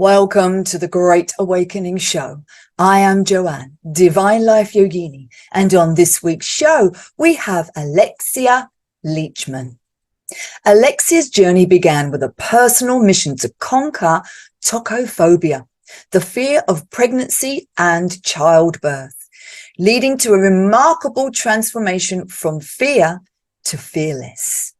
Welcome to the Great Awakening Show. I am Joanne, Divine Life Yogini, and on this week's show, we have Alexia Leachman. Alexia's journey began with a personal mission to conquer Tokophobia, the fear of pregnancy and childbirth, leading to a remarkable transformation from fear to fearless.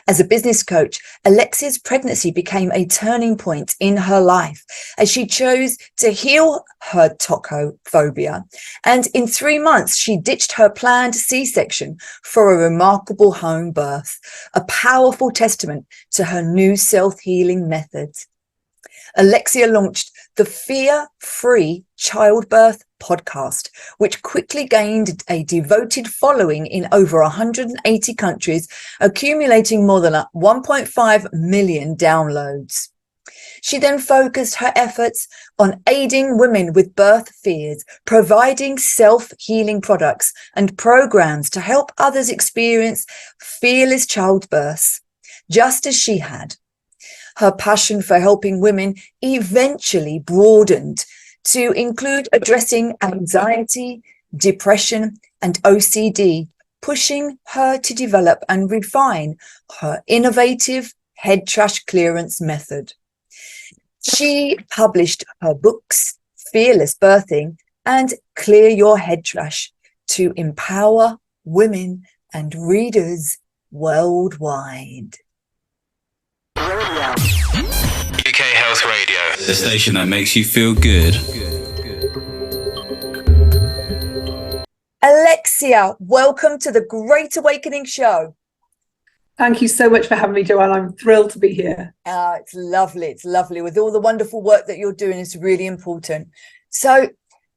As a business coach, Alexia's pregnancy became a turning point in her life as she chose to heal her tokophobia. And in 3 months, she ditched her planned C-section for a remarkable home birth, a powerful testament to her new self-healing method. Alexia launched the Fear-Free Childbirth podcast, which quickly gained a devoted following in over 180 countries, accumulating more than 1.5 million downloads. She then focused her efforts on aiding women with birth fears, providing self-healing products and programs to help others experience fearless childbirth, just as she had. Her passion for helping women eventually broadened to include addressing anxiety, depression, and OCD, pushing her to develop and refine her innovative head trash clearance method. She published her books, Fearless Birthing and Clear Your Head Trash, to empower women and readers worldwide. UK Health Radio, the station that makes you feel good. Alexia, welcome to the Great Awakening Show. Thank you so much for having me, Joanne. I'm thrilled to be here. It's lovely. It's lovely. With all the wonderful work that you're doing, it's really important. So,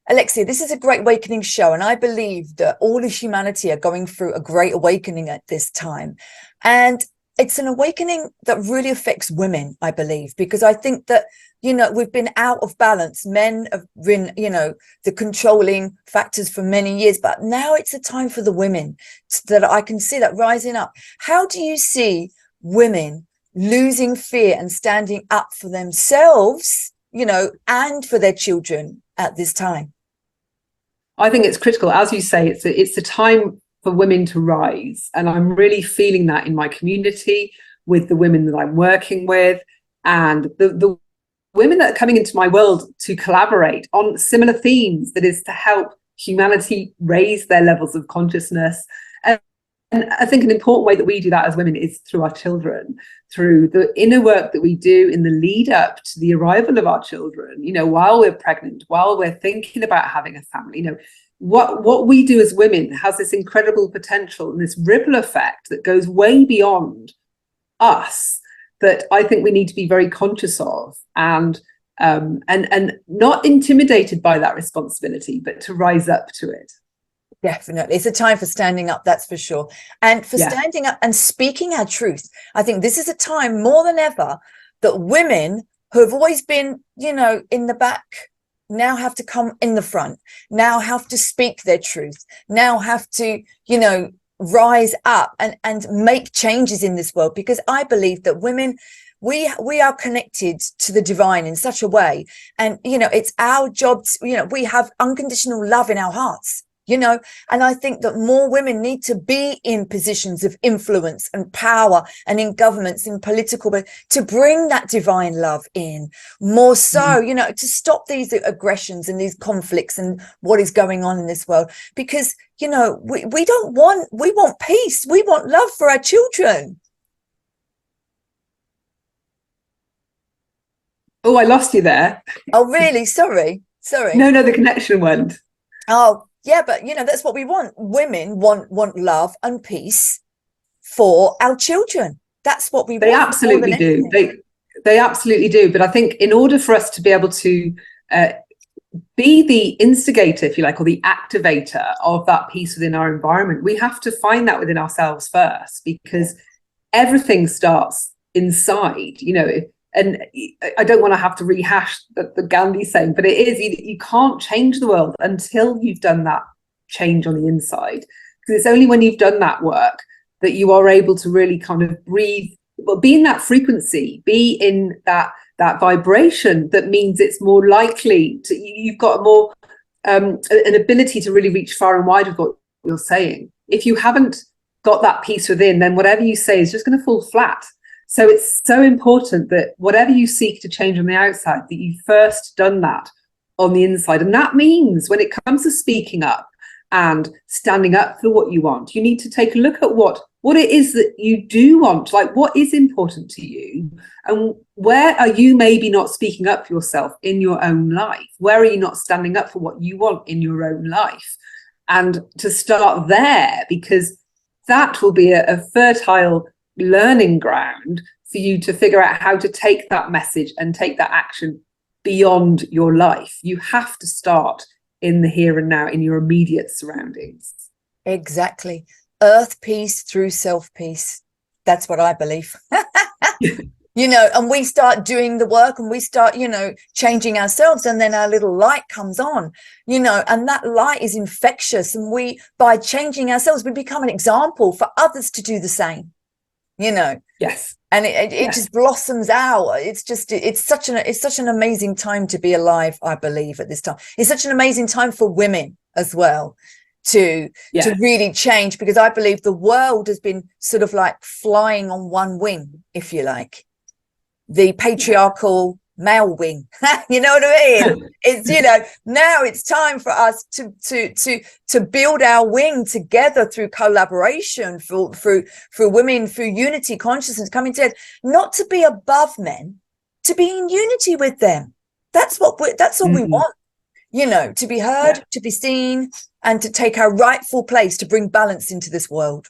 Alexia, this is a Great Awakening Show, and I believe that all of humanity are going through a great awakening at this time. And it's an awakening that really affects women, I believe, because I think that, we've been out of balance. Men have been, the controlling factors for many years, but now it's a time for the women that I can see that rising up. How do you see women losing fear and standing up for themselves, and for their children at this time? I think it's critical. As you say, it's a time for women to rise. And I'm really feeling that in my community with the women that I'm working with and the women that are coming into my world to collaborate on similar themes, that is to help humanity raise their levels of consciousness. And I think an important way that we do that as women is through our children, through the inner work that we do in the lead up to the arrival of our children, while we're pregnant, while we're thinking about having a family, what we do as women has this incredible potential and this ripple effect that goes way beyond us, that I think we need to be very conscious of and not intimidated by that responsibility, but to rise up to it. Definitely. It's a time for standing up, that's for sure. And for standing up and speaking our truth. I think this is a time more than ever that women who have always been, in the back, now have to come in the front, now have to speak their truth, now have to, rise up and make changes in this world, because I believe that women, we are connected to the divine in such a way. And, it's our job, we have unconditional love in our hearts. And I think that more women need to be in positions of influence and power and in governments, in political, but to bring that divine love in more so, to stop these aggressions and these conflicts and what is going on in this world. Because, we want peace. We want love for our children. Oh, I lost you there. Oh, really? Sorry. No, the connection went. Oh, yeah, but that's what we want. Women want love and peace for our children. That's what we want. They absolutely do. They absolutely do. But I think in order for us to be able to be the instigator, if you like, or the activator of that peace within our environment, we have to find that within ourselves first, because everything starts inside, And I don't want to have to rehash the Gandhi saying, but it is, you can't change the world until you've done that change on the inside. Because it's only when you've done that work that you are able to really kind of breathe, well, be in that frequency, be in that that vibration that means it's more likely to, you've got a more an ability to really reach far and wide with what you're saying. If you haven't got that piece within, then whatever you say is just going to fall flat. So it's so important that whatever you seek to change on the outside, that you've first done that on the inside. And that means when it comes to speaking up and standing up for what you want, you need to take a look at what it is that you do want, like what is important to you, and where are you maybe not speaking up for yourself in your own life? Where are you not standing up for what you want in your own life? And to start there, because that will be a fertile learning ground for you to figure out how to take that message and take that action beyond your life. You have to start in the here and now, in your immediate surroundings. Exactly. Earth peace through self peace. That's what I believe. And we start doing the work, and we start, changing ourselves, and then our little light comes on, and that light is infectious. And by changing ourselves, we become an example for others to do the same, Yes. And it just blossoms out. It's such an amazing time to be alive, I believe, at this time. It's such an amazing time for women as well to really change, because I believe the world has been sort of like flying on one wing, if you like, the patriarchal male wing. You know what I mean? It's now it's time for us to build our wing together through collaboration, through women, through unity, consciousness coming together, not to be above men, to be in unity with them. That's all we want, to be heard, to be seen, and to take our rightful place, to bring balance into this world.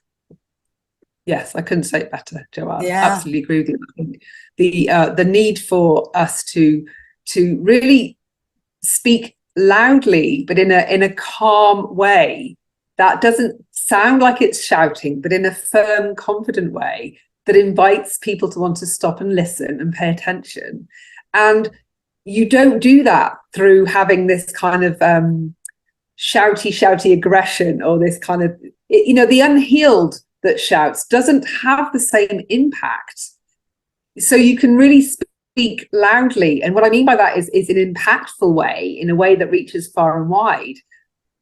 Yes, I couldn't say it better, Joanne. Yeah. Absolutely agree with you. I think the need for us to really speak loudly, but in a calm way that doesn't sound like it's shouting, but in a firm, confident way that invites people to want to stop and listen and pay attention. And you don't do that through having this kind of shouty aggression, or this kind of, the unhealed that shouts doesn't have the same impact. So you can really speak loudly. And what I mean by that is in an impactful way, in a way that reaches far and wide,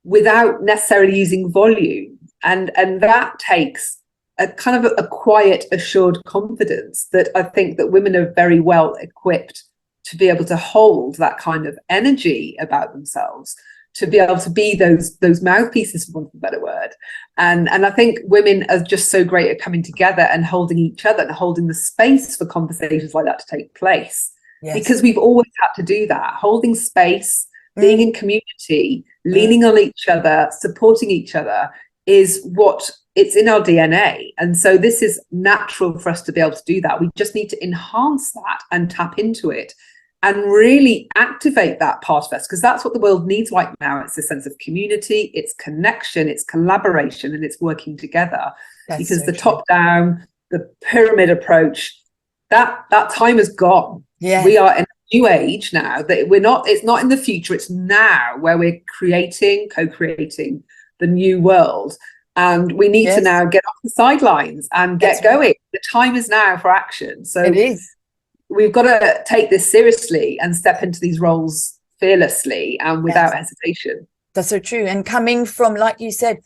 without necessarily using volume. And that takes a kind of a quiet, assured confidence that I think that women are very well equipped to be able to hold that kind of energy about themselves, to be able to be those mouthpieces, for want of a better word. And I think women are just so great at coming together and holding each other and holding the space for conversations like that to take place. Yes. Because we've always had to do that, holding space, being in community, leaning on each other, supporting each other is it's in our DNA. And so this is natural for us to be able to do that. We just need to enhance that and tap into it and really activate that part of us, because that's what the world needs right now. It's a sense of community, it's connection, it's collaboration, and it's working together. That's because the top down, the pyramid approach, that time is gone. Yeah. We are in a new age now, that it's not in the future, it's now, where we're co-creating the new world. And we need to now get off the sidelines and get going. Right. The time is now for action. So it is. We've got to take this seriously and step into these roles fearlessly and without hesitation. That's so true. And coming from, like you said,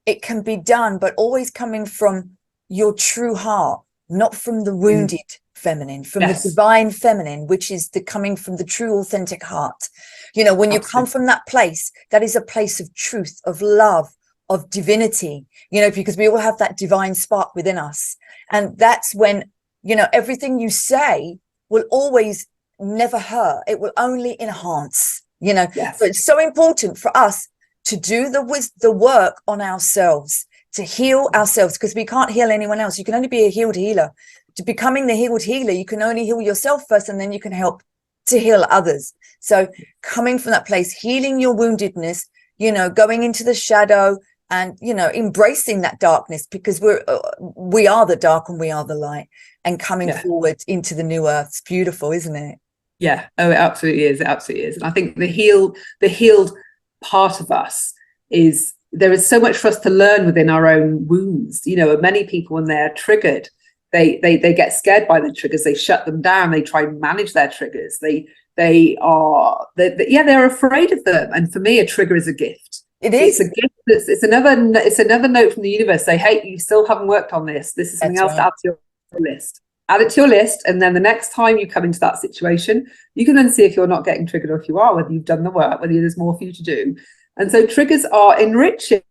it can be done, but always coming from your true heart, not from the wounded feminine, from the divine feminine, which is coming from the true, authentic heart. When you come from that place, that is a place of truth, of love, of divinity, because we all have that divine spark within us. And that's when everything you say will always never hurt. It will only enhance, So it's so important for us to do the work on ourselves, to heal ourselves, because we can't heal anyone else. You can only be a healed healer. To becoming the healed healer, you can only heal yourself first, and then you can help to heal others. So coming from that place, healing your woundedness, going into the shadow, and embracing that darkness, because we are the dark and we are the light, and coming forward into the new earth. It's beautiful, isn't it? Yeah. Oh, it absolutely is. It absolutely is. And I think the healed part of us there is so much for us to learn within our own wounds. Many people, when they're triggered, they get scared by the triggers, they shut them down, they try and manage their triggers, they're afraid of them. And for me, a trigger is a gift. It's a gift. It's another note from the universe. Say, hey, you still haven't worked on this. This is something else to add to your list. Add it to your list, and then the next time you come into that situation, you can then see if you're not getting triggered, or if you are, whether you've done the work, whether there's more for you to do. And so triggers are enriching.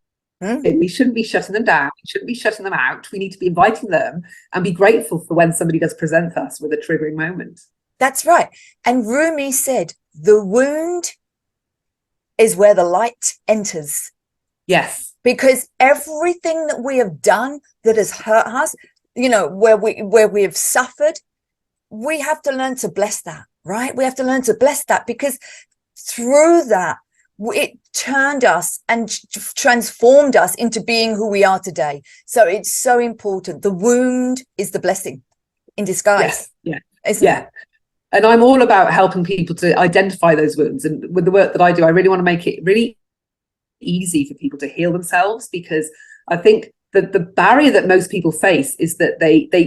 We shouldn't be shutting them down. We shouldn't be shutting them out. We need to be inviting them and be grateful for when somebody does present us with a triggering moment. That's right. And Rumi said, the wound is where the light enters. Yes. Because everything that we have done that has hurt us, where we have suffered, we have to learn to bless that, right? We have to learn to bless that, because through that, it turned us and transformed us into being who we are today. So it's so important. The wound is the blessing in disguise. Yeah. And I'm all about helping people to identify those wounds. And with the work that I do, I really want to make it really easy for people to heal themselves, because I think that the barrier that most people face is that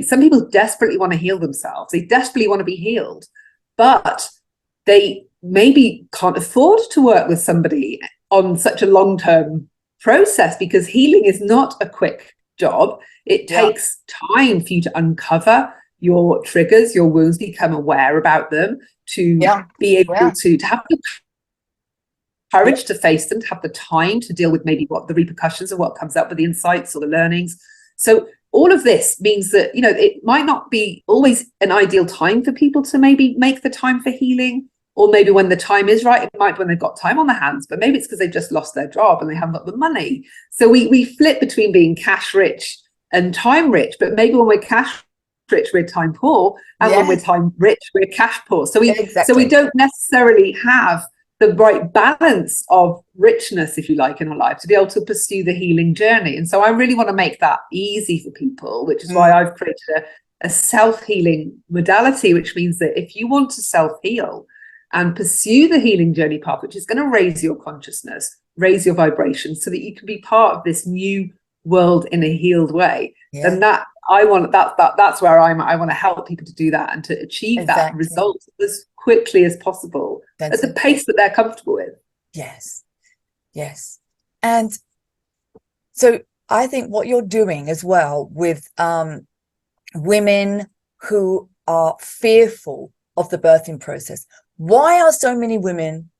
some people desperately want to heal themselves. They desperately want to be healed, but they maybe can't afford to work with somebody on such a long-term process, because healing is not a quick job. It takes time for you to uncover your triggers, your wounds, become aware about them, to be able to have the courage to face them, to have the time to deal with maybe what the repercussions of what comes up with the insights or the learnings. So all of this means that, it might not be always an ideal time for people to maybe make the time for healing, or maybe when the time is right, it might be when they've got time on their hands, but maybe it's because they've just lost their job and they haven't got the money. So we flip between being cash rich and time rich, but maybe when we're cash rich, we're time poor, and when we're time rich, we're cash poor. So we don't necessarily have the right balance of richness, if you like, in our life to be able to pursue the healing journey. And so I really want to make that easy for people, which is why I've created a self-healing modality, which means that if you want to self-heal and pursue the healing journey path, which is going to raise your consciousness, raise your vibration, so that you can be part of this new world in a healed way, then that's where I want to help people to do that and to achieve that result as quickly as possible, at the pace that they're comfortable with. Yes. And so I think what you're doing as well with women who are fearful of the birthing process. Why are so many women,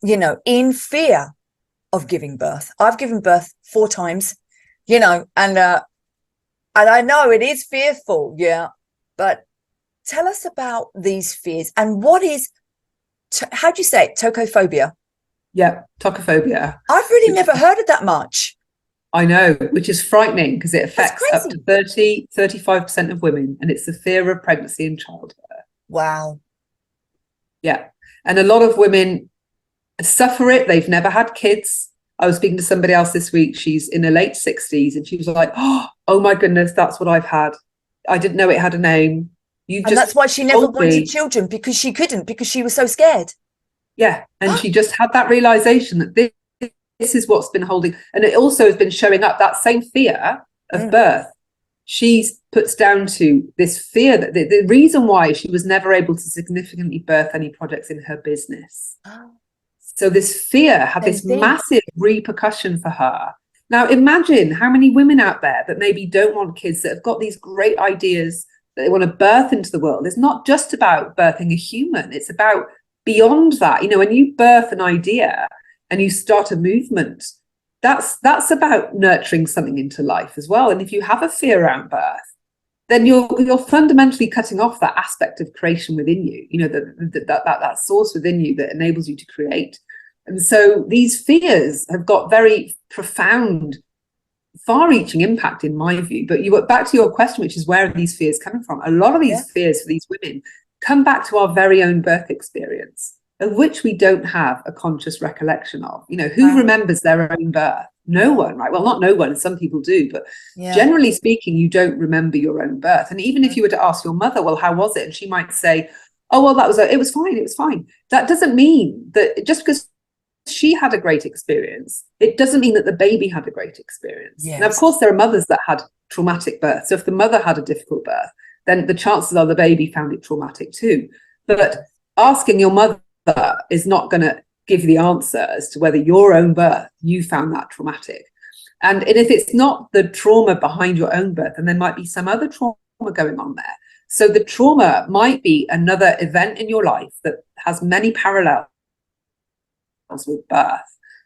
in fear of giving birth? I've given birth 4 times, and I know it is fearful, but tell us about these fears and what is, how do you say it, tokophobia? Yeah, tokophobia. I've really never heard of that much. I know, which is frightening, because it affects up to 35% of women, and it's the fear of pregnancy and childbirth. Wow. Yeah. And a lot of women suffer it. They've never had kids. I was speaking to somebody else this week. She's in her late 60s, and she was like, oh my goodness, that's what I've had. I didn't know it had a name. And that's why she never wanted children, because she couldn't, because she was so scared. Yeah. And she just had that realization that this is what's been holding. And it also has been showing up, that same fear of birth. She puts down to this fear that the reason why she was never able to significantly birth any projects in her business. So this fear had this massive repercussion for her. Now imagine how many women out there that maybe don't want kids, that have got these great ideas that they want to birth into the world. It's not just about birthing a human. It's about beyond that. When you birth an idea and you start a movement, that's about nurturing something into life as well. And if you have a fear around birth, then you're fundamentally cutting off that aspect of creation within you, that source within you that enables you to create. And so these fears have got very profound, far-reaching impact in my view. But back to your question, which is, where are these fears coming from? A lot of these fears for these women come back to our very own birth experience, of which we don't have a conscious recollection of. Who remembers their own birth? No one, right? Well, not no one, some people do, but generally speaking, you don't remember your own birth. And even if you were to ask your mother, well, how was it? And she might say, oh, well, it was fine. That doesn't mean that just because she had a great experience, it doesn't mean that the baby had a great experience. Yes. Now, of course, there are mothers that had traumatic birth. So if the mother had a difficult birth, then the chances are the baby found it traumatic too. But asking your mother is not going to give you the answer as to whether your own birth, you found that traumatic. And if it's not the trauma behind your own birth, then there might be some other trauma going on there. So the trauma might be another event in your life that has many parallels with birth.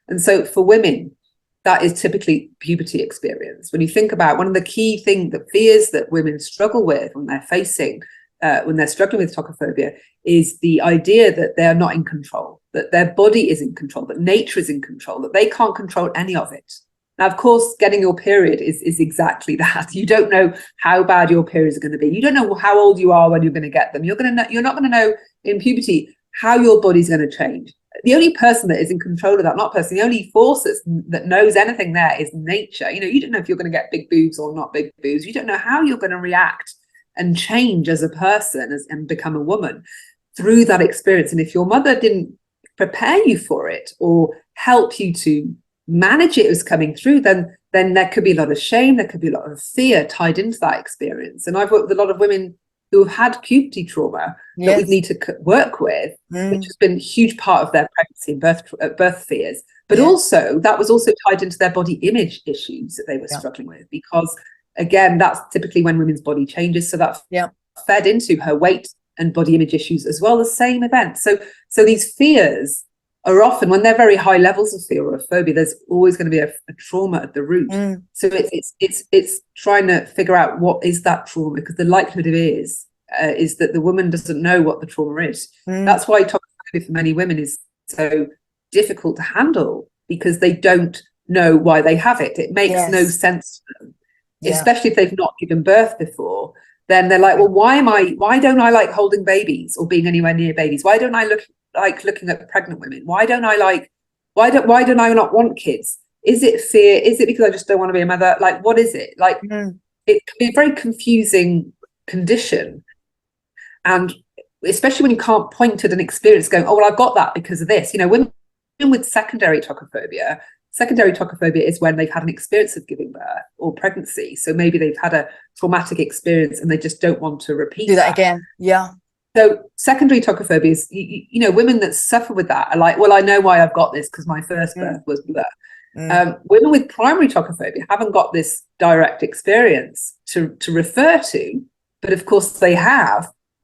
And so for women, that is typically puberty experience. When you think about one of the key things, the fears that women struggle with when they're facing, when they're struggling with tokophobia, is the idea that they're not in control, that their body is in control, that nature is in control, that they can't control any of it. Now, of course, getting your period is exactly that. You don't know how bad your periods are going to be. You don't know how old you are when you're going to get them. You're not going to know in puberty how your body's going to change. The only person that is in control of that, not person, the only force that knows anything there is nature. You don't know if you're going to get big boobs or not big boobs. You don't know how you're going to react and change as a person and become a woman through that experience. And if your mother didn't prepare you for it or help you to manage it as coming through, then there could be a lot of shame, there could be a lot of fear tied into that experience. And I've worked with a lot of women who have had puberty trauma that we need to work with, which has been a huge part of their pregnancy and birth fears. But also that was also tied into their body image issues that they were struggling with, because again, that's typically when women's body changes. So that fed into her weight and body image issues as well, the same event. So these fears are often, when they're very high levels of fear or a phobia, there's always going to be a trauma at the root. So it's trying to figure out what is that trauma, because the likelihood is that the woman doesn't know what the trauma is. That's why tokophobia for many women is so difficult to handle, because they don't know why they have it. It makes no sense to them, especially if they've not given birth before. Then they're like, well, why don't I like holding babies or being anywhere near babies? Why don't I like looking at pregnant women? Why don't I not want kids? Is it fear? Is it because I just don't want to be a mother? Like, what is it? Like, it can be a very confusing condition. And especially when you can't point to an experience going, oh, well, I've got that because of this. Women with secondary tokophobia is when they've had an experience of giving birth or pregnancy. So maybe they've had a traumatic experience and they just don't want to repeat that again. Yeah. So secondary tokophobia is, women that suffer with that are like, well, I know why I've got this because my first birth was blah. Women with primary tokophobia haven't got this direct experience to refer to, but of course they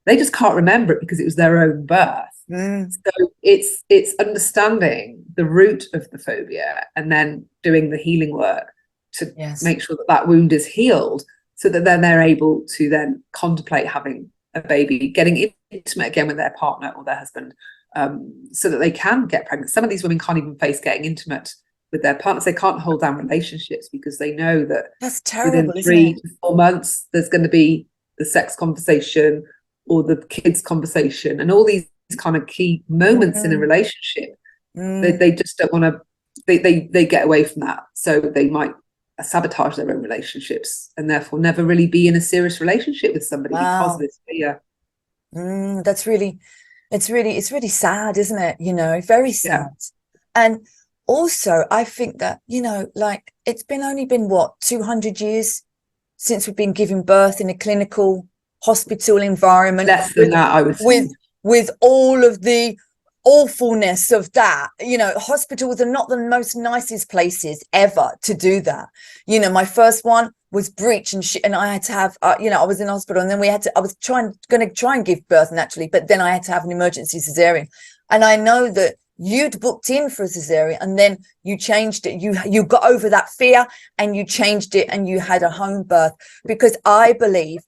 just can't remember it because it was their own birth. So it's understanding the root of the phobia and then doing the healing work to make sure that wound is healed, so that then they're able to then contemplate having a baby, getting intimate again with their partner or their husband, so that they can get pregnant. Some of these women can't even face getting intimate with their partners. They can't hold down relationships because they know that that's terrible, within 3 to 4 months there's going to be the sex conversation or the kids conversation, and all these kind of key moments in a relationship. They just don't want to, they get away from that, so they might sabotage their own relationships and therefore never really be in a serious relationship with somebody because of this fear. That's really, it's really sad, isn't it? Very sad. And also I think that like it's only been what, 200 years since we've been giving birth in a clinical hospital environment. Less than that, I would say. With all of the awfulness of that, hospitals are not the most nicest places ever to do that. My first one was breech and I had to have, I was in hospital, and then I was going to try and give birth naturally, but then I had to have an emergency cesarean. And I know that you'd booked in for a cesarean and then you changed it. You got over that fear and you changed it and you had a home birth, because I believe,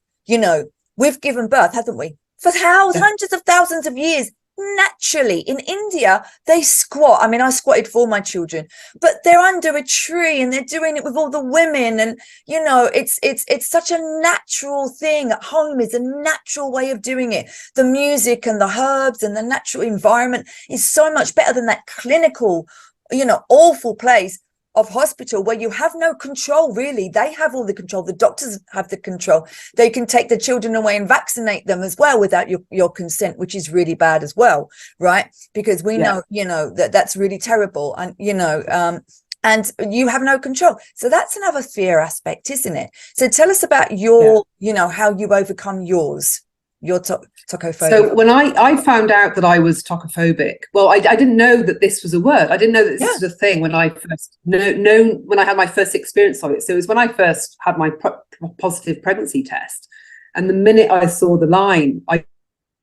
we've given birth, haven't we? For hundreds of thousands of years, naturally. In India, they squat. I mean, I squatted for my children, but they're under a tree and they're doing it with all the women. And, it's such a natural thing. At home is a natural way of doing it. The music and the herbs and the natural environment is so much better than that clinical, awful place. of hospital where you have no control, really. They have all the control. The doctors have the control. They can take the children away and vaccinate them as well without your consent, which is really bad as well, right? Because we know, that's really terrible. And, and you have no control. So that's another fear aspect, isn't it? So tell us about your, how you overcome your tokophobia. So when I found out that I was tokophobic, well, I didn't know that this was a word. I didn't know that this was a thing when I first when I had my first experience of it. So it was when I first had my positive pregnancy test. And the minute I saw the line, I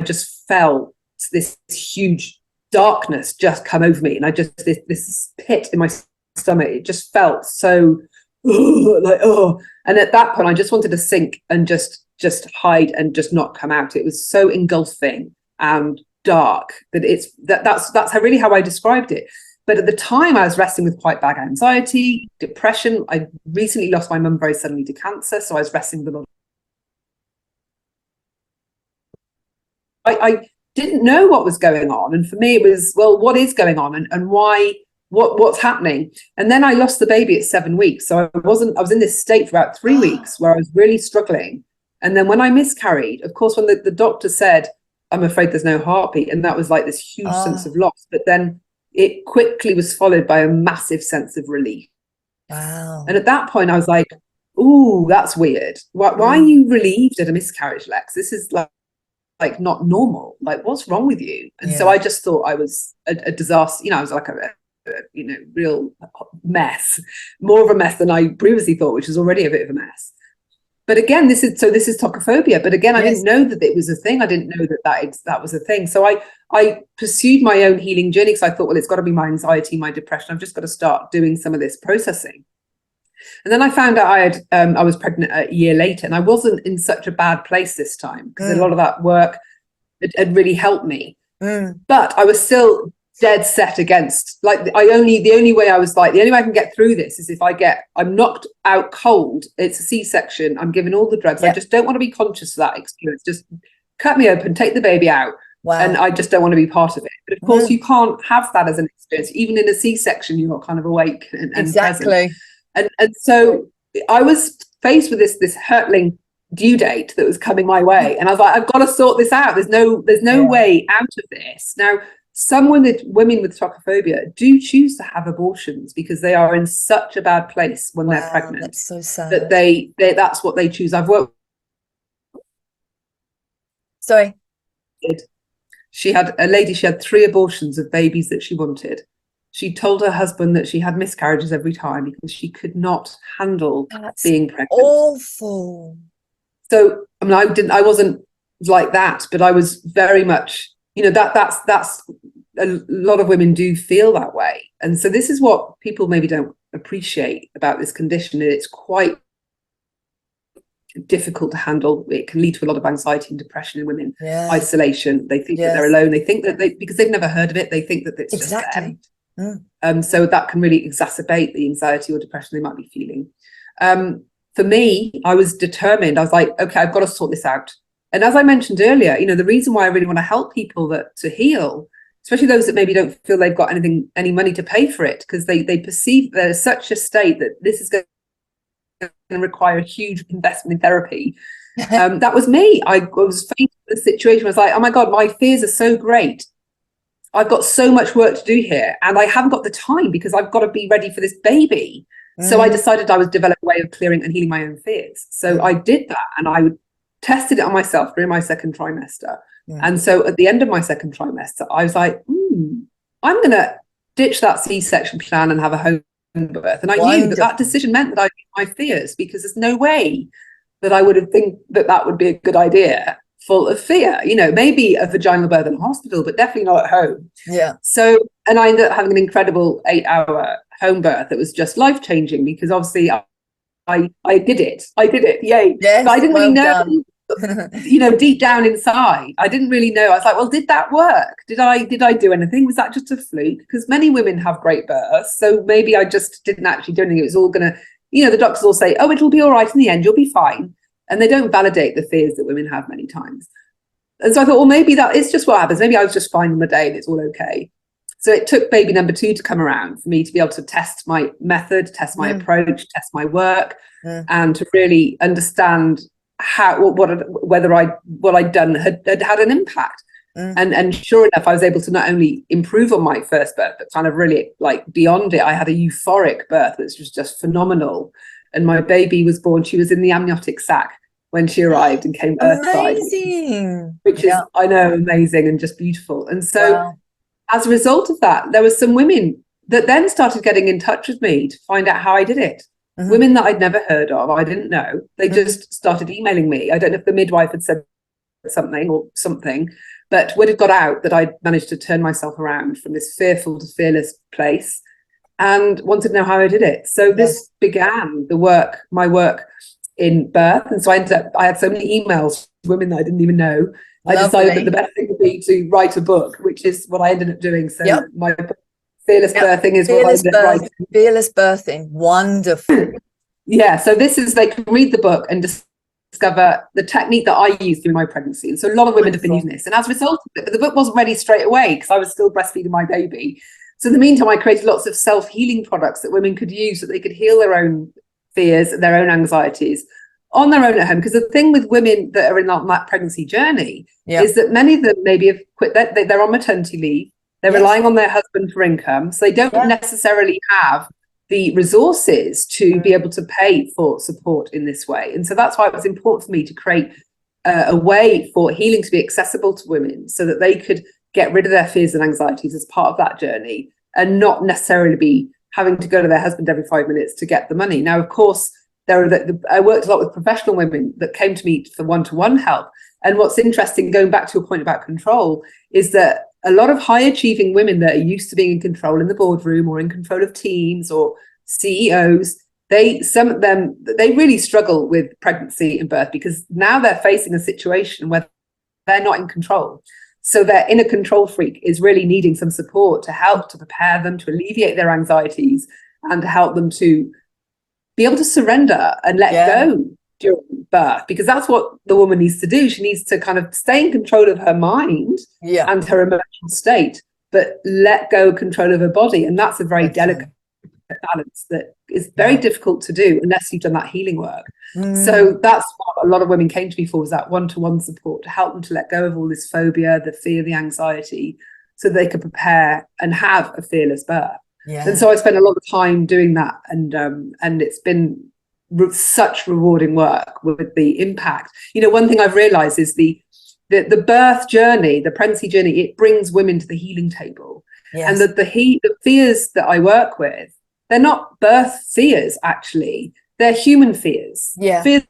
just felt this huge darkness just come over me. And I just, this pit in my stomach, it just felt so and at that point I just wanted to sink and just hide and just not come out. It was so engulfing and dark that that's really how I described it. But at the time I was wrestling with quite bad anxiety, depression. I recently lost my mum very suddenly to cancer, so I was wrestling with a lot. I didn't know what was going on, and for me it was, well, what is going on and why? What's happening? And then I lost the baby at 7 weeks. So I was in this state for about 3 weeks where I was really struggling. And then when I miscarried, of course, when the doctor said, I'm afraid there's no heartbeat, and that was like this huge sense of loss. But then it quickly was followed by a massive sense of relief. Wow. And at that point I was like, ooh, that's weird. Why are you relieved at a miscarriage, Lex? This is like not normal. Like, what's wrong with you? And so I just thought I was a disaster. I was like a real mess, more of a mess than I previously thought, which was already a bit of a mess. But again, this is tokophobia. But again, I didn't know that it was a thing. I didn't know that was a thing. So I pursued my own healing journey because I thought, well, it's got to be my anxiety, my depression. I've just got to start doing some of this processing. And then I found out I was pregnant a year later, and I wasn't in such a bad place this time because a lot of that work had really helped me. But I was still dead set against, like, the only way I can get through this is if I'm knocked out cold. It's a C-section. I'm given all the drugs. I just don't want to be conscious of that experience. Just cut me open, take the baby out. Wow. And I just don't want to be part of it. But of course, you can't have that as an experience. Even in a C-section, you're kind of awake and exactly present. And so I was faced with this hurtling due date that was coming my way, and I was like, I've got to sort this out. There's no way out of this. Now, some women with tokophobia do choose to have abortions because they are in such a bad place when they're pregnant. That's so sad. That that's what they choose. I've worked. Sorry. She had 3 abortions of babies that she wanted. She told her husband that she had miscarriages every time because she could not handle being pregnant. Awful. So I mean, I wasn't like that, but I was very much, that's a lot of women do feel that way. And so this is what people maybe don't appreciate about this condition. It's quite difficult to handle. It can lead to a lot of anxiety and depression in women. Isolation. They think that they're alone. They think that because they've never heard of it, they think that it's just them. So that can really exacerbate the anxiety or depression they might be feeling. For me, I was determined. I was like, okay, I've got to sort this out. And as I mentioned earlier, the reason why I really want to help people to heal, especially those that maybe don't feel they've got any money to pay for it, because they perceive there's such a state that this is going to require a huge investment in therapy. That was me. I was faced with a situation where I was like, oh my God, my fears are so great. I've got so much work to do here, and I haven't got the time because I've got to be ready for this baby. So I decided I would develop a way of clearing and healing my own fears. So I did that, and I tested it on myself during my second trimester. And so at the end of my second trimester, I was like, I'm going to ditch that C-section plan and have a home birth. And I knew that decision meant that I knew my fears, because there's no way that I would have think that would be a good idea full of fear. Maybe a vaginal birth in a hospital, but definitely not at home. So, and I ended up having an incredible 8-hour home birth that was just life-changing, because obviously I did it. Yay. Yes, but I didn't really know, deep down inside, I didn't really know. I was like, well, did that work? Did I do anything? Was that just a fluke? Because many women have great births. So maybe I just didn't actually do anything. It was all going to, the doctors all say, oh, it'll be all right in the end. You'll be fine. And they don't validate the fears that women have many times. And so I thought, well, maybe that is just what happens. Maybe I was just fine on the day and it's all okay. So it took baby number 2 to come around for me to be able to test my method, test my approach, test my work, and to really understand whether what I'd done had an impact. And sure enough, I was able to not only improve on my first birth, but kind of really like beyond it. I had a euphoric birth, which was just phenomenal. And my baby was born. She was in the amniotic sac when she arrived and came earthside. Amazing. Which is, I know, amazing and just beautiful. And so as a result of that, there were some women that then started getting in touch with me to find out how I did it. Women that I'd never heard of, I didn't know. They just started emailing me. I don't know if the midwife had said something, but word had got out that I'd managed to turn myself around from this fearful to fearless place and wanted to know how I did it. So this began my work in birth. And so I had so many emails from women that I didn't even know. I decided that the best thing would be to write a book, which is what I ended up doing. So my book, Fearless Birthing, is what I ended up writing. Fearless Birthing, wonderful. So this is, they can read the book and discover the technique that I used through my pregnancy. And so a lot of women have been using this. And as a result of it, the book wasn't ready straight away because I was still breastfeeding my baby. So in the meantime, I created lots of self-healing products that women could use so they could heal their own fears, their own anxieties on their own at home. Because the thing with women that are in that pregnancy journey is that many of them maybe have quit, they're on maternity leave, they're relying on their husband for income, so they don't necessarily have the resources to be able to pay for support in this way. And so that's why it was important for me to create a way for healing to be accessible to women so that they could get rid of their fears and anxieties as part of that journey and not necessarily be having to go to their husband every 5 minutes to get the money. Now, of course, I worked a lot with professional women that came to me for one-to-one help. And what's interesting, going back to a point about control, is that a lot of high achieving women that are used to being in control in the boardroom or in control of teams or CEOs, some of them really struggle with pregnancy and birth because now they're facing a situation where they're not in control. So their inner control freak is really needing some support to help to prepare them, to alleviate their anxieties and to help them to be able to surrender and let go during birth, because that's what the woman needs to do. She needs to kind of stay in control of her mind and her emotional state, but let go control of her body. And that's a very delicate balance that is very difficult to do unless you've done that healing work. So that's what a lot of women came to me for, was that one-to-one support to help them to let go of all this phobia, the fear, the anxiety, so they could prepare and have a fearless birth. And so I spent a lot of time doing that, and it's been such rewarding work with the impact. You know, one thing I've realized is the birth journey, the pregnancy journey, it brings women to the healing table. And that the fears that I work with, they're not birth fears, actually. They're human fears. Fears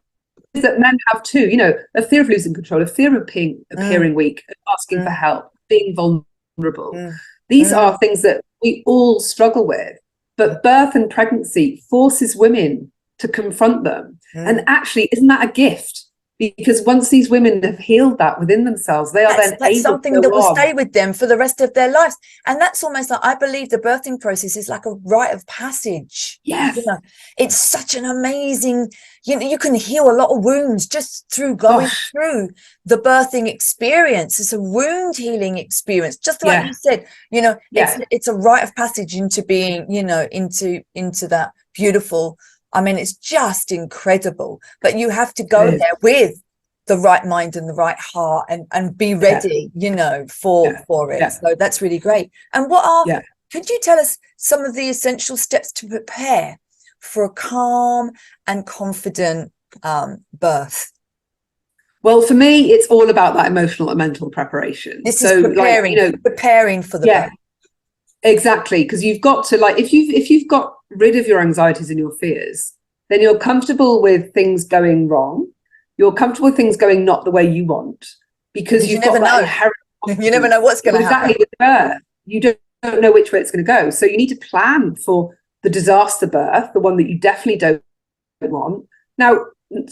that men have too. You know, a fear of losing control, a fear of appearing weak, asking for help, being vulnerable. These are things that we all struggle with. But birth and pregnancy forces women to confront them. And actually, isn't that a gift? Because once these women have healed that within themselves, they are that's able something that will stay with them for the rest of their lives. And that's almost like, I believe the birthing process is like a rite of passage. Yes. You know, it's such an amazing, you know, you can heal a lot of wounds just through going through the birthing experience. It's a wound healing experience, just like you said, you know, it's a rite of passage into being, you know, into that beautiful, I mean, it's just incredible, but you have to go there with the right mind and the right heart and be ready, you know, for it. So that's really great. And could you tell us some of the essential steps to prepare for a calm and confident birth? Well, for me, it's all about that emotional and mental preparation. This is preparing, preparing for the birth. Exactly, because you've got to, like, if you've got rid of your anxieties and your fears, then you're comfortable with things going wrong. You're comfortable with things going not the way you want, because you've got that inherent confidence. You never know what's going to happen. Exactly, with birth, you don't know which way it's going to go. So you need to plan for the disaster birth, the one that you definitely don't want. Now,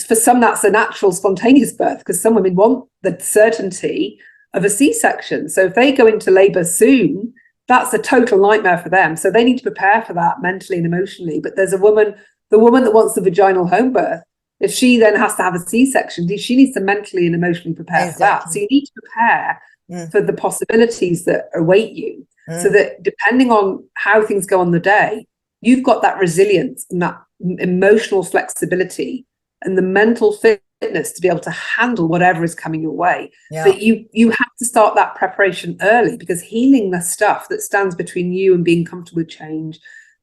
for some, that's a natural, spontaneous birth, because some women want the certainty of a C-section. So if they go into labour soon, that's a total nightmare for them. So they need to prepare for that mentally and emotionally. But there's the woman that wants the vaginal home birth, if she then has to have a C-section, she needs to mentally and emotionally prepare for that. So you need to prepare for the possibilities that await you. so that depending on how things go on the day, you've got that resilience and that emotional flexibility and the mental fitness to be able to handle whatever is coming your way. But you have to start that preparation early, because healing the stuff that stands between you and being comfortable with change,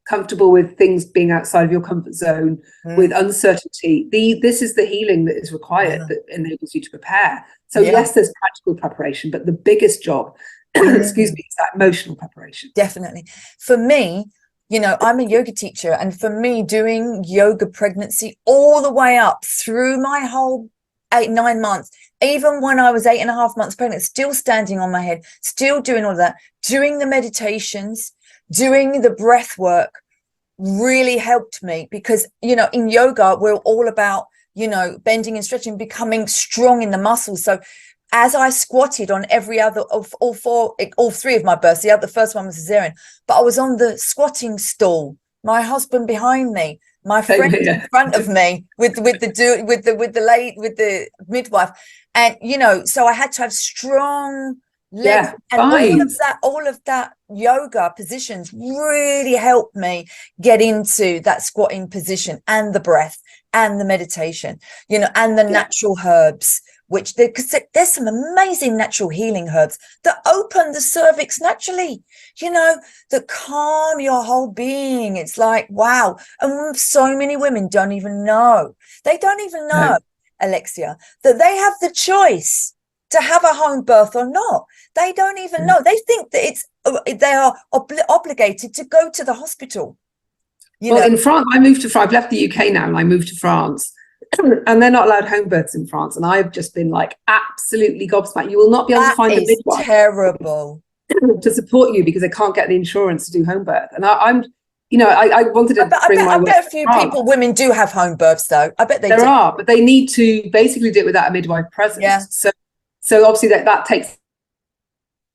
comfortable with things being outside of your comfort zone, with uncertainty, this is the healing that is required, that enables you to prepare. So yes, there's practical preparation, but the biggest job excuse me, is that emotional preparation. Definitely. For me, you know, I'm a yoga teacher, and for me, doing yoga pregnancy all the way up through my whole 8-9 months, even when I was 8.5 months pregnant, still standing on my head, still doing all that, doing the meditations, doing the breath work, really helped me, because, you know, in yoga, we're all about, you know, bending and stretching, becoming strong in the muscles. So as I squatted on every other of all three of my births, the first one was cesarean, but I was on the squatting stool, my husband behind me, my friend in front of me with the midwife, and you know, so I had to have strong legs, and all of that yoga positions really helped me get into that squatting position, and the breath and the meditation, you know, and the natural herbs, which because there's some amazing natural healing herbs that open the cervix naturally, you know, that calm your whole being. It's like, wow. And so many women don't even know. They don't even know, Alexia, that they have the choice to have a home birth or not. They don't even know. They think that they are obligated to go to the hospital. You know? In France, I've left the UK now, and I moved to France. And they're not allowed home births in France, and I've just been like absolutely gobsmacked. You will not be able to find a midwife terrible to support you, because they can't get the insurance to do home birth. And I wanted to bring my. I bet a few women do have home births, though. I bet there are, but they need to basically do it without a midwife present. Yeah. So obviously that takes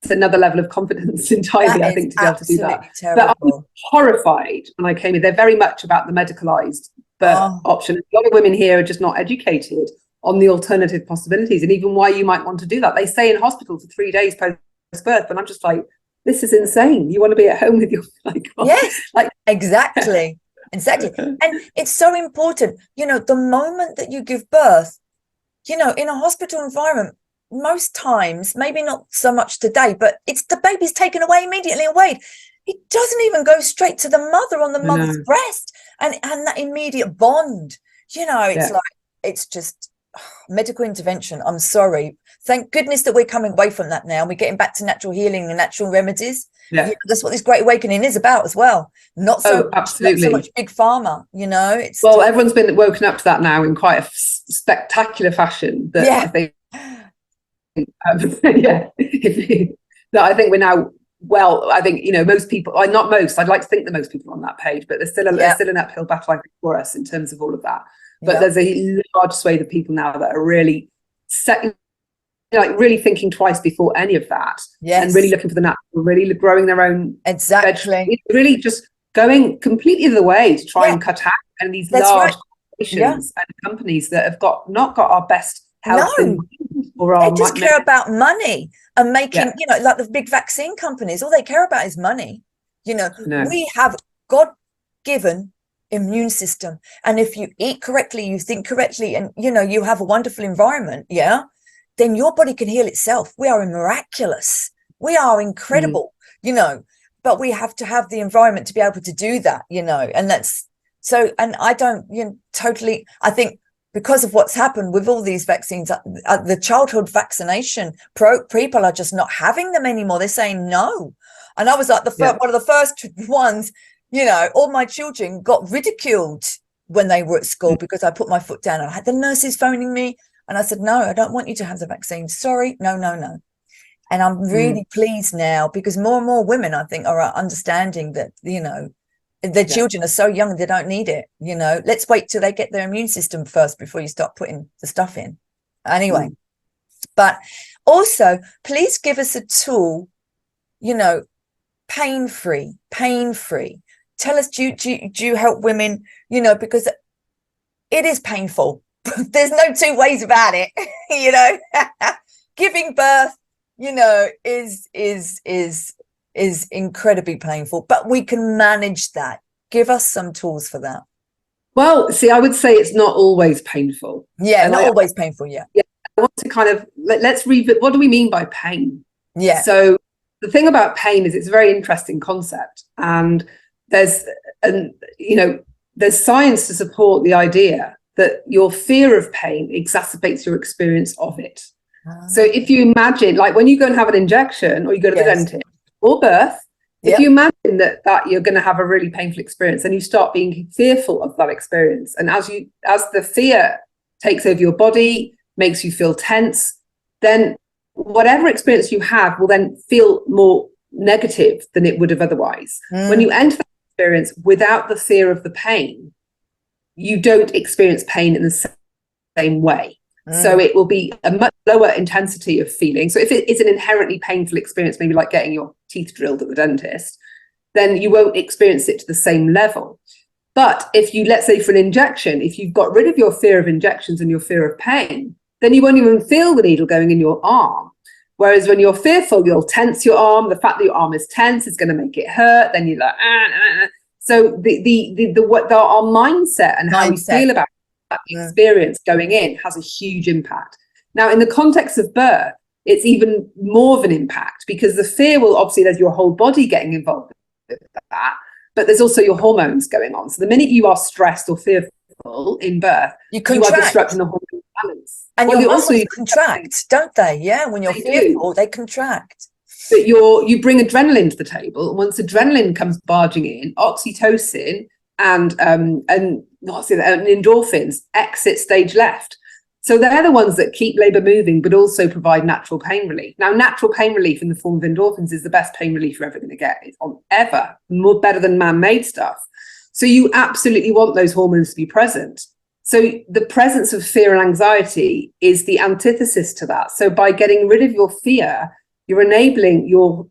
another level of confidence entirely, I think, to be able to do that. Terrible. But I was horrified when I came in. They're very much about the medicalized birth option. A lot of women here are just not educated on the alternative possibilities, and even why you might want to do that. They stay in hospital for 3 days post-birth, but I'm just like, this is insane. You want to be at home with your exactly. And it's so important, you know, the moment that you give birth, you know, in a hospital environment, most times, maybe not so much today, but it's the baby's taken away immediately and weighed. It doesn't even go straight to the mother on the mother's breast, and that immediate bond, you know, it's like, it's just medical intervention. I'm sorry. Thank goodness that we're coming away from that now, and we're getting back to natural healing and natural remedies. Yeah. You know, that's what this Great Awakening is about as well. Not so much big pharma, you know. It's everyone's been woken up to that now in quite a spectacular fashion. That I think, that I think we're now. Well, I think, you know, most people, not most, I'd like to think that most people are on that page, but there's still an uphill battle, I think, for us in terms of all of that. But there's a large swathe of people now that are really really thinking twice before any of that, and really looking for the natural, really growing their own really just going completely the way to try and cut out and these large corporations and companies that have not got our best health in mind, or they just care about money and making, you know, like the big vaccine companies, all they care about is money. You know, we have God-given immune system, and if you eat correctly, you think correctly, and you know, you have a wonderful environment, then your body can heal itself. We are miraculous, we are incredible, you know, but we have to have the environment to be able to do that, you know. And that's so, and I don't, you know, totally, I think because of what's happened with all these vaccines, the childhood vaccination people are just not having them anymore. They're saying no. And I was like one of the first ones, you know. All my children got ridiculed when they were at school because I put my foot down. I had the nurses phoning me, and I said, no, I don't want you to have the vaccine. Sorry, no. And I'm really pleased now, because more and more women, I think, are understanding that, you know, their children are so young, they don't need it, you know. Let's wait till they get their immune system first before you start putting the stuff in. Anyway, but also, please give us a tool, you know, pain-free. Tell us, do you help women, you know, because it is painful. There's no two ways about it, you know. Giving birth, you know, is is incredibly painful, but we can manage that. Give us some tools for that. Well, see, I would say it's not always painful. Yeah, not always painful. Yeah. I want to kind of, let's revisit, what do we mean by pain? Yeah. So the thing about pain is it's a very interesting concept, and there's science to support the idea that your fear of pain exacerbates your experience of it. So if you imagine, like when you go and have an injection, or you go to the dentist or birth, if you imagine that you're going to have a really painful experience, and you start being fearful of that experience, and as the fear takes over your body, makes you feel tense, then whatever experience you have will then feel more negative than it would have otherwise. When you enter that experience without the fear of the pain, you don't experience pain in the same way. So it will be a much lower intensity of feeling. So if it is an inherently painful experience, maybe like getting your teeth drilled at the dentist, then you won't experience it to the same level. But if you, let's say for an injection, if you've got rid of your fear of injections and your fear of pain, then you won't even feel the needle going in your arm. Whereas when you're fearful, you'll tense your arm. The fact that your arm is tense is going to make it hurt. Then you're like, So our mindset and how we feel about that experience going in has a huge impact. Now, in the context of birth, it's even more of an impact, because the fear will, obviously, there's your whole body getting involved with that, but there's also your hormones going on. So the minute you are stressed or fearful in birth, you are disrupting the hormone balance. And your muscles contract, don't they? Yeah, when you're fearful, they contract. But you bring adrenaline to the table, and once adrenaline comes barging in, oxytocin and endorphins exit stage left. So they're the ones that keep labour moving, but also provide natural pain relief. Now, natural pain relief in the form of endorphins is the best pain relief you're ever going to get. It's better than man-made stuff. So you absolutely want those hormones to be present. So the presence of fear and anxiety is the antithesis to that. So by getting rid of your fear, you're enabling your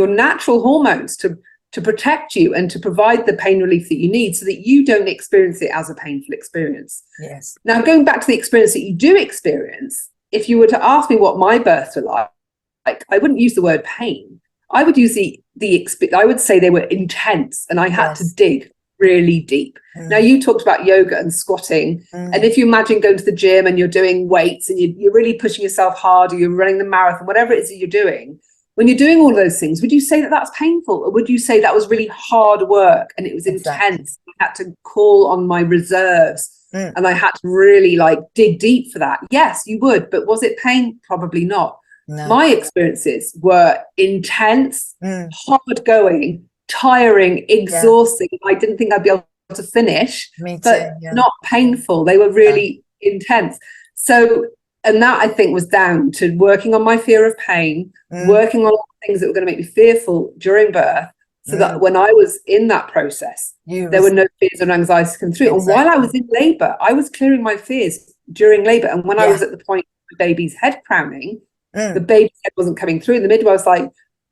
natural hormones to protect you and to provide the pain relief that you need, so that you don't experience it as a painful experience. Yes. Now, going back to the experience that you do experience, if you were to ask me what my births were like, I wouldn't use the word pain. I would use I would say they were intense, and I had to dig really deep. Now, you talked about yoga and squatting, and if you imagine going to the gym and you're doing weights and you're really pushing yourself hard, or you're running the marathon, whatever it is that you're doing, when you're doing all of those things, would you say that that's painful, or would you say that was really hard work and it was intense? I had to call on my reserves and I had to really dig deep for that. Yes, you would, but was it pain? Probably not. No. My experiences were intense, hard going, tiring, exhausting. I didn't think I'd be able to finish, but not painful. They were really intense. So, and that, I think, was down to working on my fear of pain, working on things that were going to make me fearful during birth, so that when I was in that process, there were no fears and anxieties come through. Exactly. And while I was in labour, I was clearing my fears during labour. And when I was at the point of the baby's head crowning, the baby's head wasn't coming through. And the midwife was like,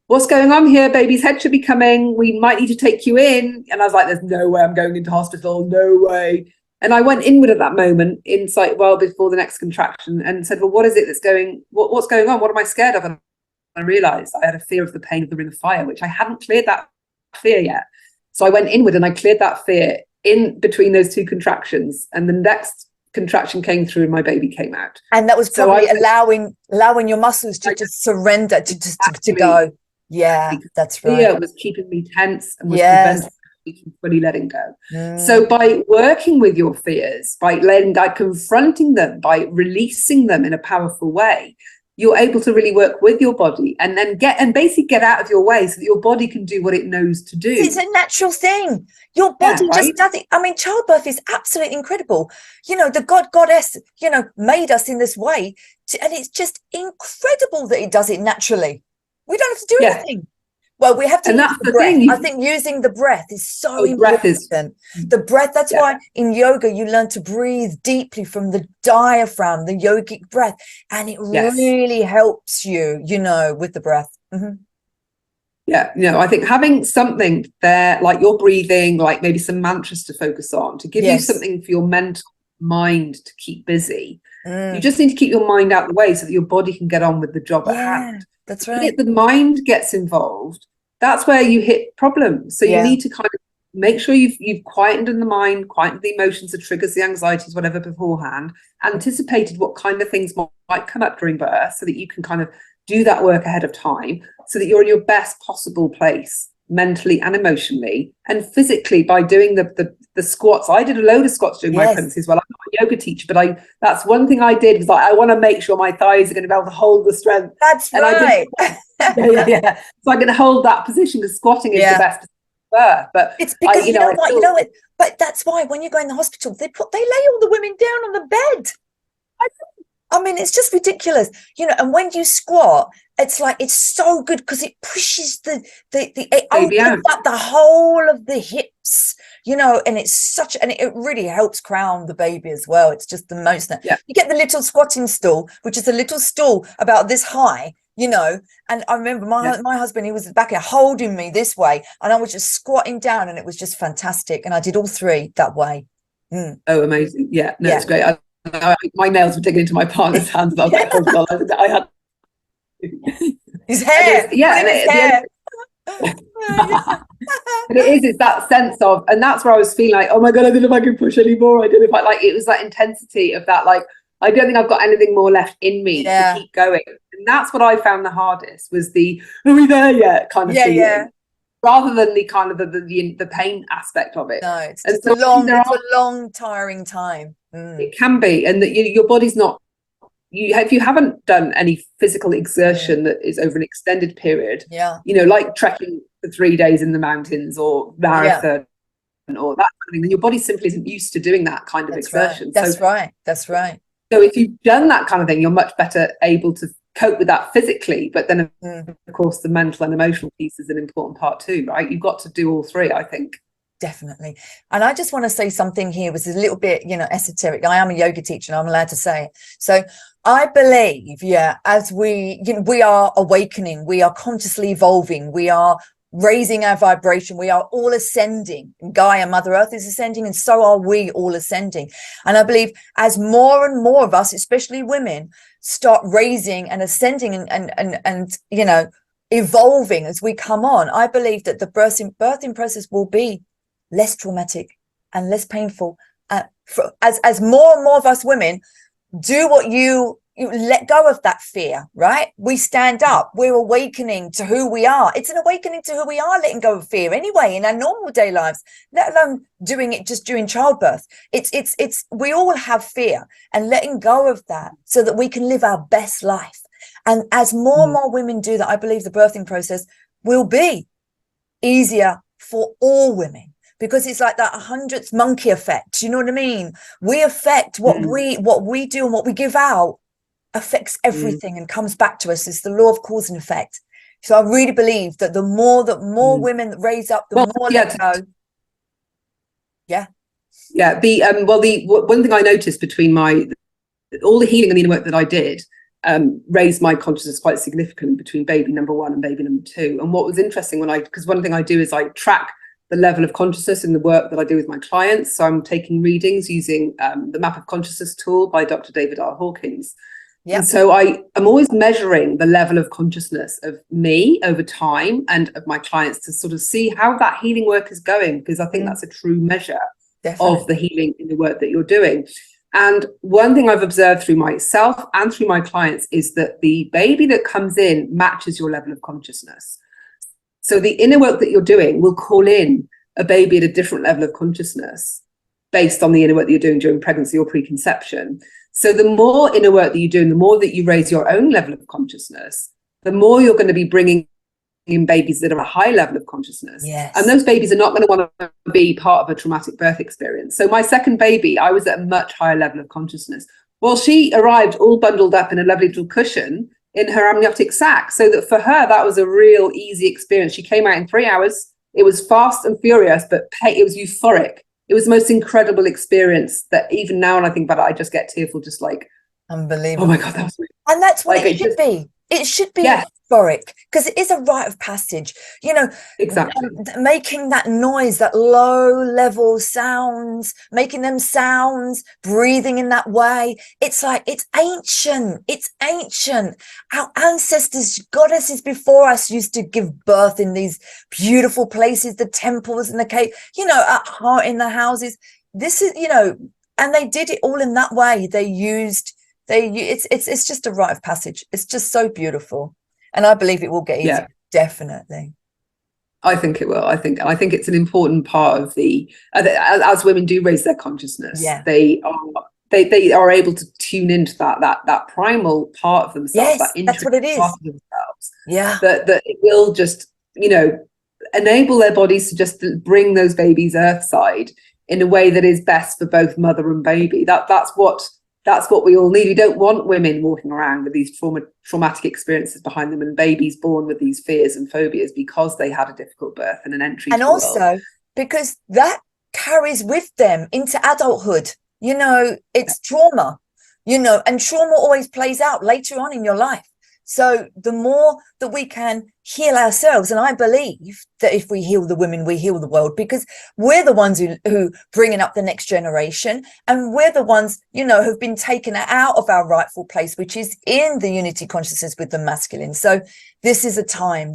"What's going on here? Baby's head should be coming. We might need to take you in." And I was like, "There's no way I'm going into hospital. No way." And I went inward at that moment, insight well before the next contraction, and said, "Well, what is it that's what's going on? What am I scared of?" And I realised I had a fear of the pain of the ring of fire, which I hadn't cleared that fear yet. So I went inward and I cleared that fear in between those two contractions. And the next contraction came through and my baby came out. And that was probably allowing your muscles to just surrender, to go. Yeah, that's right. Fear was keeping me tense and was preventing from fully letting go. So by working with your fears, by confronting them, by releasing them in a powerful way, you're able to really work with your body and then basically get out of your way so that your body can do what it knows to do. It's a natural thing. Your body just does it. I mean, childbirth is absolutely incredible. The goddess, made us in this way. And it's just incredible that it does it naturally. We don't have to do anything. Well, we have to use the breath. I think using the breath is so important. The breath, that's why in yoga you learn to breathe deeply from the diaphragm, the yogic breath. And it really helps you, with the breath. Mm-hmm. Yeah, I think having something there, like your breathing, like maybe some mantras to focus on, to give you something for your mental mind to keep busy. You just need to keep your mind out of the way so that your body can get on with the job at hand. That's right. If the mind gets involved, that's where you hit problems. So you Yeah. need to kind of make sure you've quietened in the mind, quietened the emotions, the triggers, the anxieties, whatever beforehand, anticipated what kind of things might come up during birth, so that you can kind of do that work ahead of time, so that you're in your best possible place mentally and emotionally and physically by doing the squats. I did a load of squats during my pregnancy as well. I'm not a yoga teacher, but that's one thing I did, was like, I want to make sure my thighs are going to be able to hold the strength. That's and right. yeah. So I'm going to hold that position, because squatting is the best birth. But it's because you know what, but that's why when you go in the hospital, they lay all the women down on the bed. I mean, it's just ridiculous, and when you squat, it's like, it's so good because it pushes it opens up the whole of the hips, and it really helps crown the baby as well. It's just the most. You get the little squatting stool, which is a little stool about this high, and I remember my husband, he was back here holding me this way, and I was just squatting down, and it was just fantastic. And I did all three that way. Oh, amazing. It's great. My nails were digging into my partner's hands. I was like, hold on, I had his hair. But it's that sense of, and that's where I was feeling like, oh my God, I don't know if I can push anymore. I don't know if it was that intensity of that, like, I don't think I've got anything more left in me to keep going. And that's what I found the hardest, was the, are we there yet kind of feeling. Rather than the kind of the pain aspect of it. No, it's just a long, tiring time. It can be, and that your body's not. If you haven't done any physical exertion that is over an extended period, like trekking for 3 days in the mountains or marathon or that kind of thing, then your body simply isn't used to doing that kind of exertion. That's right. So if you've done that kind of thing, you're much better able to cope with that physically. But then, of course, the mental and emotional piece is an important part too, right? You've got to do all three, I think. Definitely. And I just want to say something here, which is a little bit, esoteric. I am a yoga teacher and I'm allowed to say it. So I believe, as we are awakening, we are consciously evolving, we are raising our vibration, we are all ascending. Gaia, Mother Earth, is ascending, and so are we all ascending. And I believe as more and more of us, especially women, start raising and ascending and evolving as we come on, I believe that the birthing process will be less traumatic and less painful. As more and more of us women do what you let go of that fear, right? We stand up, we're awakening to who we are. It's an awakening to who we are, letting go of fear anyway in our normal day lives, let alone doing it just during childbirth. It's we all have fear, and letting go of that so that we can live our best life. And as more and more women do that, I believe the birthing process will be easier for all women. Because it's like that 100th monkey effect. You know what I mean? We affect what we do, and what we give out affects everything and comes back to us. It's the law of cause and effect. So I really believe that the more women raise up, the more let go. The one thing I noticed between all the healing and the inner work that I did raised my consciousness quite significantly between baby number 1 and baby number 2. And what was interesting because one thing I do is I track the level of consciousness in the work that I do with my clients. So I'm taking readings using the Map of Consciousness tool by Dr. David R. Hawkins. And so I'm always measuring the level of consciousness of me over time and of my clients to sort of see how that healing work is going, because I think that's a true measure of the healing in the work that you're doing. And one thing I've observed through myself and through my clients is that the baby that comes in matches your level of consciousness. So the inner work that you're doing will call in a baby at a different level of consciousness based on the inner work that you're doing during pregnancy or preconception. So the more inner work that you do and the more that you raise your own level of consciousness, the more you're going to be bringing in babies that are a high level of consciousness. Yes. And those babies are not going to want to be part of a traumatic birth experience. So my second baby, I was at a much higher level of consciousness. Well, she arrived all bundled up in a lovely little cushion in her amniotic sac, so that for her that was a real easy experience. She came out in 3 hours. It was fast and furious, but it was euphoric. It was the most incredible experience that even now when I think about it, I just get tearful, just like, unbelievable. Oh my God, that was and that's what it should be. It should be euphoric, because it is a rite of passage, you know. Exactly. Making that noise, that low level sounds, making them sounds, breathing in that way. It's like, it's ancient. Our ancestors, goddesses before us, used to give birth in these beautiful places, the temples and the cave, you know, at heart in the houses. This is, you know, and they did it all in that way. It's just a rite of passage. It's just so beautiful. And I believe it will get easier. Definitely. I think it will. I think it's an important part of the as women do raise their consciousness, they are able to tune into that primal part of themselves. Yes, that's what it is. Part of themselves. Yeah. That it will just, you know, enable their bodies to just bring those babies earthside in a way that is best for both mother and baby. That's what we all need. We don't want women walking around with these traumatic experiences behind them and babies born with these fears and phobias because they had a difficult birth and an entry. And also because that carries with them into adulthood. You know, it's trauma, you know, and trauma always plays out later on in your life. So the more that we can heal ourselves, and I believe that if we heal the women, we heal the world, because we're the ones who bringing up the next generation, and we're the ones, you know, who've been taken out of our rightful place, which is in the unity consciousness with the masculine. So this is a time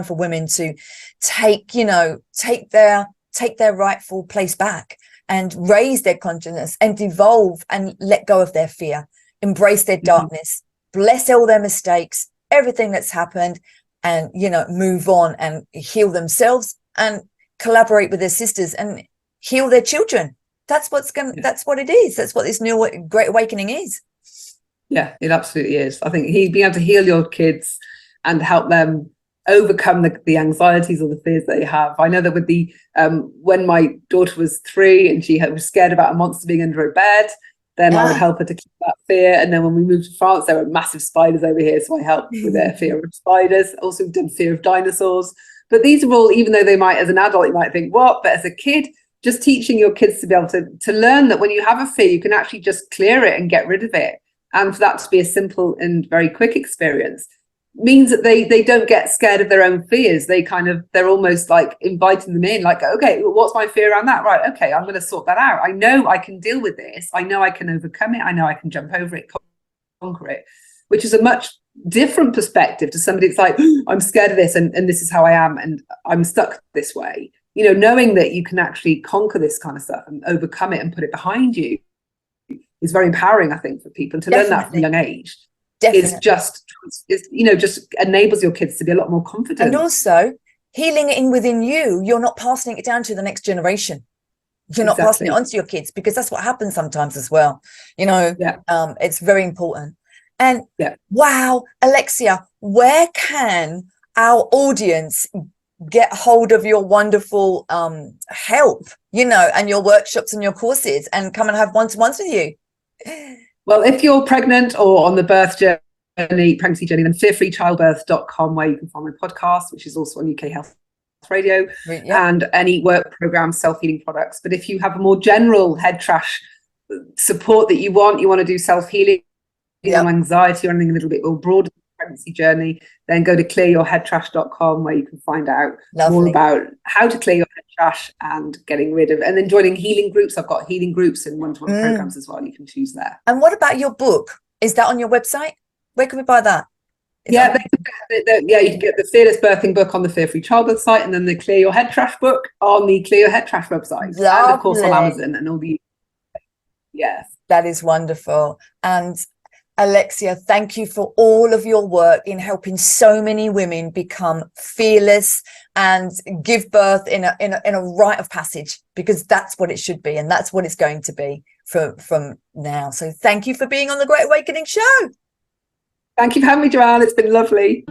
for women to take their rightful place back and raise their consciousness and evolve and let go of their fear, embrace their darkness, bless all their mistakes, everything that's happened, and, you know, move on and heal themselves and collaborate with their sisters and heal their children. That's what it is. That's what this new Great Awakening is. Yeah, it absolutely is. I think being able to heal your kids and help them overcome the anxieties or the fears they have. I know that with the when my daughter was 3 and she was scared about a monster being under her bed, then I would help her to keep that fear. And then when we moved to France, there were massive spiders over here, so I helped with their fear of spiders. Also done fear of dinosaurs. But these are all, even though they might, as an adult, you might think, what? But as a kid, just teaching your kids to be able to learn that when you have a fear, you can actually just clear it and get rid of it. And for that to be a simple and very quick experience means that they don't get scared of their own fears. They're almost like inviting them in, like, okay, what's my fear around that? Right, okay, I'm going to sort that out. I know I can deal with this. I know I can overcome it. I know I can jump over it, conquer it, which is a much different perspective to somebody that's like, I'm scared of this and this is how I am and I'm stuck this way. You know, knowing that you can actually conquer this kind of stuff and overcome it and put it behind you is very empowering, I think, for people. And to learn that from a young age is just enables your kids to be a lot more confident. And also healing it within you, you're not passing it down to the next generation. You're not passing it on to your kids, because that's what happens sometimes as well. You know, it's very important. And wow, Alexia, where can our audience get hold of your wonderful help, you know, and your workshops and your courses, and come and have one-to-ones with you? Well, if you're pregnant or on the pregnancy journey, then fearfreechildbirth.com, where you can find my podcast, which is also on UK Health Radio, and any work programs, self-healing products. But if you have a more general head trash support that you want to do self-healing, anxiety, or anything a little bit more broader pregnancy journey, then go to clearyourheadtrash.com, where you can find out more about how to clear your head trash and getting rid of, and then joining healing groups. I've got healing groups and one-to-one programs as well. You can choose there. And what about your book? Is that on your website? Where can we buy that? You can get the Fearless Birthing book on the Fear Free Childbirth site, and then the Clear Your Head Trash book on the Clear Your Head Trash website. Lovely. And of course on Amazon and all the that is wonderful. And Alexia, thank you for all of your work in helping so many women become fearless and give birth in a rite of passage, because that's what it should be, and that's what it's going to be from now. So thank you for being on the Great Awakening Show. Thank you for having me, Joanne. It's been lovely.